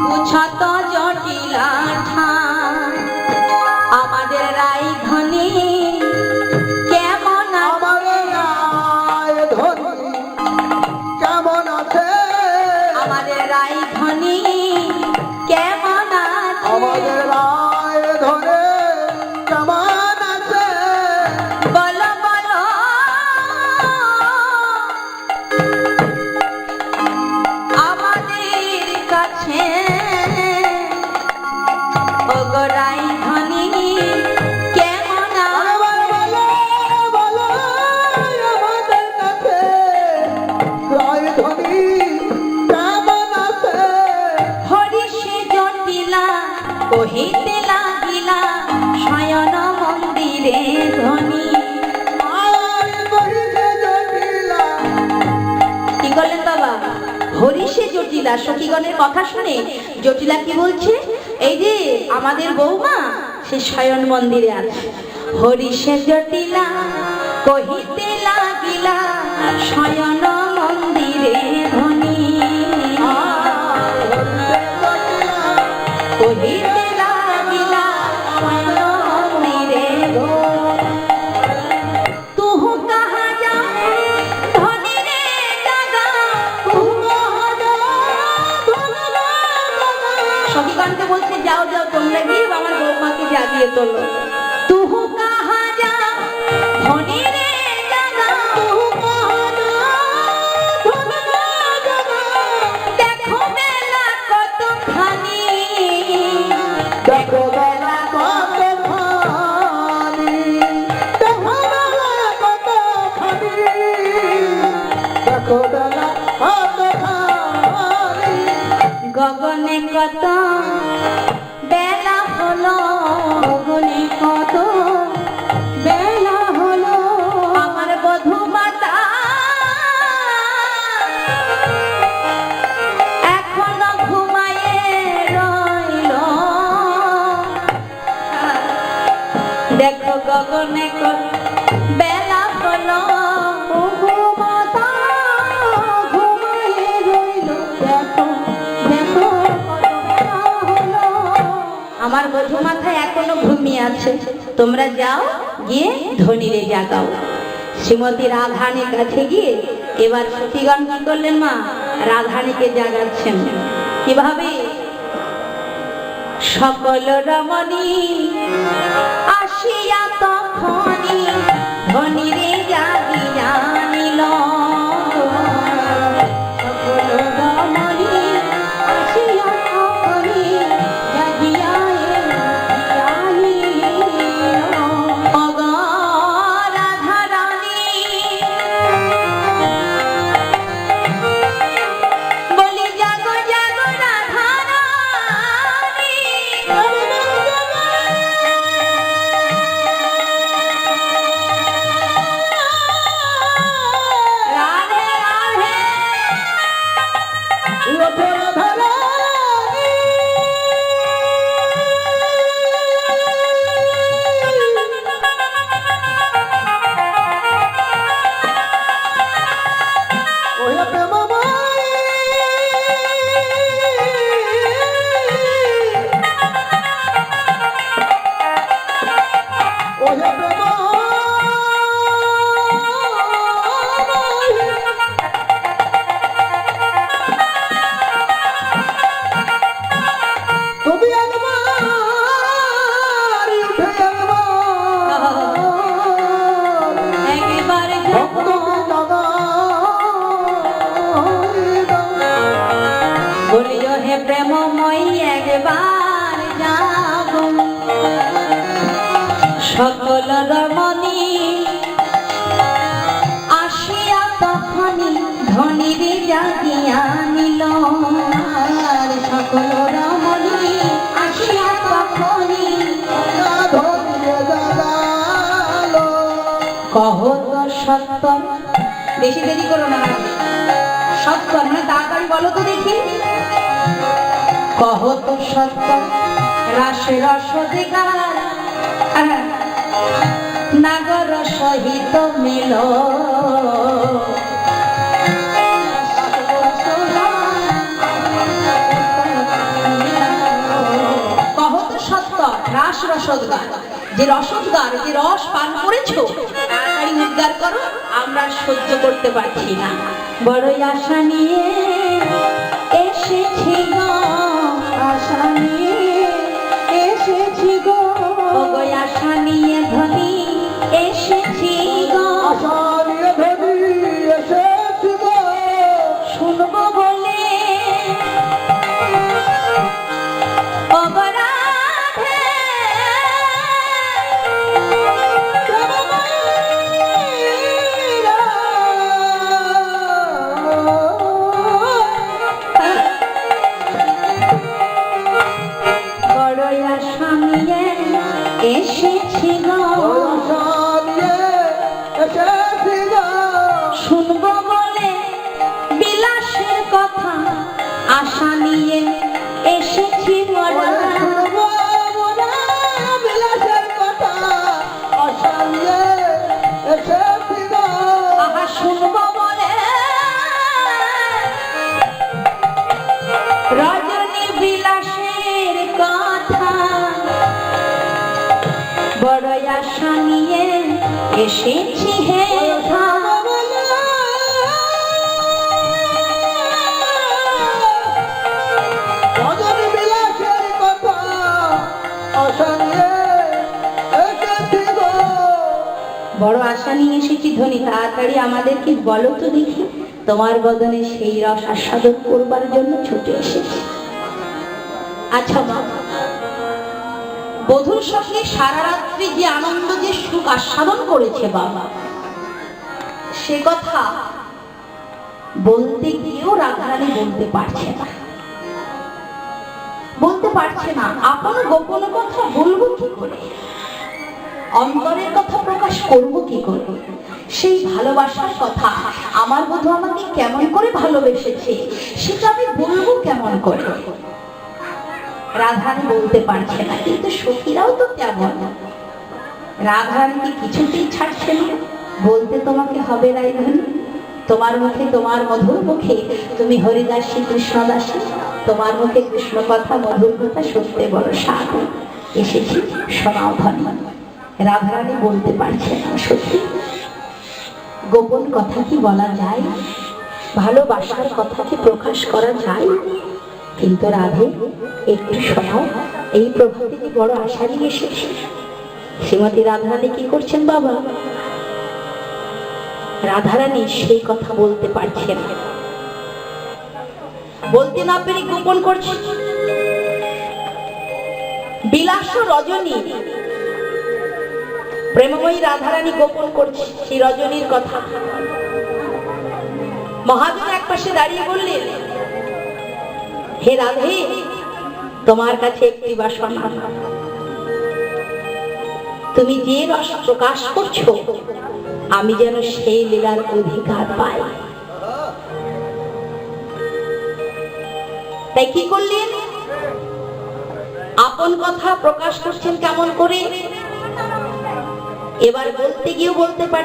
পুছত জটিলা ঠাই আমাদের রাজধানী কেমন আমাদের রাজধানী কেমন আছে? আমাদের রাজধানী কেমন আছে? আমাদের রাজধানী কেমন আছে? বলো বলো আমাদের কাছে ওগো রাজধানী কেমন আছে? বলো বলো আমাদের কাছে রাজধানী কেমন আছে? হরিষে জটিলা কহিতে লাগিলা শয়ন মন্দিরে ধ্বনি। আর বহিতে জটিলা কি করলেন বাবা? হরিষে জটিলা সখীগণের কথা শুনে জটিলা কি বলছে? এই যে আমাদের বৌমা সে শয়ন মন্দিরে আছে। হরিষে জটিলা কহিতে লাগিলা শয়ন মন্দিরে ধ্বনি। কহিতে লাগিলা শয়ন মন্দিরে ধ্বনি। তুহু কাহা যা ধ্বনি রে জাগা, তুহু কাহা যা ধ্বনি রে জাগা। সখীগণকে বলছে যাও যাও তোমরা গিয়ে আমার বৌমাকে জাগিয়ে তোলো। তুহু কাহা যা ধ্বনি রে জাগা, তুহু কাহা যা ধ্বনি রে জাগা। দেখো বেলা কতখানি, দেখো বেলা কতখানি, দেখো বেলা কতখানি, দেখো বেলা কতখানি। গগনে কত বেলা হলো, গগনে কত বেলা হলো। আমার বধূ মাতা এখনো ঘুমায়ে রইল। দেখো গগনে কত বেলা হলো, বধূ মাতা ঘুমায়ে রইল। দেখো দেখো কত বেলা হলো। আমার বধূ মাথায় এখনো ঘুমিয়ে আছে, তোমরা যাও গিয়ে ধনীরে জাগাও। শ্রীমতী রাধানের কাছে গিয়ে এবার সখীগণ কি করলেন? মা রাধানীকে জাগাচ্ছেন কিভাবে? সকল রমণী আসিয়া তখনই ধনীরে জাগিয়া নিল। সকল রমণী আসিয়া তখনই জাগিয়া নিল। ওগো রাধারানী, বলি জাগো জাগো রাধারানী। রাধে রাধে। ওঠো রাধারানী, ওহে প্রেমময়ী, ওহে প্রেমময়ী। তুমি একবার উঠে একবার একবার ভক্তকে জাগাই দাও। বলিও হে প্রেমময়ী একবার জাগো। সকল রমণী আসিয়া তখনই ধনীরে জাগিয়া নিল। আর সকল রমণী আসিয়া তখনই ধনীরে জাগালো। কহ তো সত্য। বেশি দেরি করো না, সত্য মানে তাড়াতাড়ি বলো তো দেখি। কহ তো সত্য রাসে রস দিগার নাগর সহিত মিল। রসদগার, যে রসদগার, যে রস পান করেছো তাড়াতাড়ি উদ্ধার করো, আমরা আর সহ্য করতে পারছি না। বড়ই আশা নিয়ে এসেছি গো, আশা নিয়ে এসেছি গো, ওগো আশা নিয়ে ধনী এসেছি গো, আশা নিয়ে ধনী এসেছি গো, শুনবো বলে ওগো রাধে, বড়ই আশা নিয়ে এসেছি গো, আশা নিয়ে এসেছি গো, শুনবো বলে বিলাসের কথা, আশা নিয়ে এসেছি মোরা। শুনবো মোরা বিলাসের কথা, আশা নিয়ে এসেছি গো, আহা শুনবো বলে রজনী বিলাসের কথা, বড় আশা নিয়ে এসেছি হে ধা। রজনী বিলাসের কথা, আশা নিয়ে এসেছি গো, বড় আশা নিয়ে এসেছি ধনী, তাড়াতাড়ি আমাদেরকে বলো তো দেখি, তোমার বদনে সেই রস আস্বাদন করবার জন্য ছুটে এসেছি। আচ্ছা মা, বধূর সঙ্গে সারা রাত্রি যে আনন্দ, যে সুখ আস্বাদন করেছে বাবা, সে কথা বলতে গিয়েও রাধারানী বলতে পারছে না, বলতে পারছে না। আপন গোপন কথা বলবো কি করে, অন্তরের কথা প্রকাশ করব কি করে, সেই ভালোবাসার কথা আমার বধূ আমাকে কেমন করে ভালোবেসেছে সেটা আমি বলবো কেমন করে। রাধারানী বলতে পারছে না, কিন্তু সখীরাও তো তেমন, রাধারানীকে কিছুতেই ছাড়ছে না। বলতে তোমাকে হবে রাইধনী, তোমার মুখে, তোমার মধুর মুখে, তুমি হরিদাসী কৃষ্ণদাসী, তোমার মুখে কৃষ্ণ কথা, মধুর কথা শুনতে বড় স্বাদ এসেছি, শোনাও ধনী। রাধারানী বলতে পারছে না, সত্যি গোপন কথা কি বলা যায়, ভালোবাসার কথা কি প্রকাশ করা যায়? কিন্তু রাধে একটু শোনাও, এই প্রভাতে কি বড় আশা নিয়ে এসেছে। শ্রীমতী রাধারানী কি করছেন বাবা? রাধারানী সেই কথা বলতে পারছেন, বলতে না পেরে গোপন করছে। বিলাস রজনী, প্রেমময়ী রাধারানী গোপন করছে সেই রজনীর কথা। মহাজন এক পাশে দাঁড়িয়ে বললেন, হে রাধে, তোমার কাছে একটি বাসনা, তুমি যে রস প্রকাশ করছো আমি যেন সেই লীলার অধিকার পাই। তাই কি করলেন? আপন কথা প্রকাশ করছেন কেমন করে, এবার বলতে গিয়েও বলতে পারছেন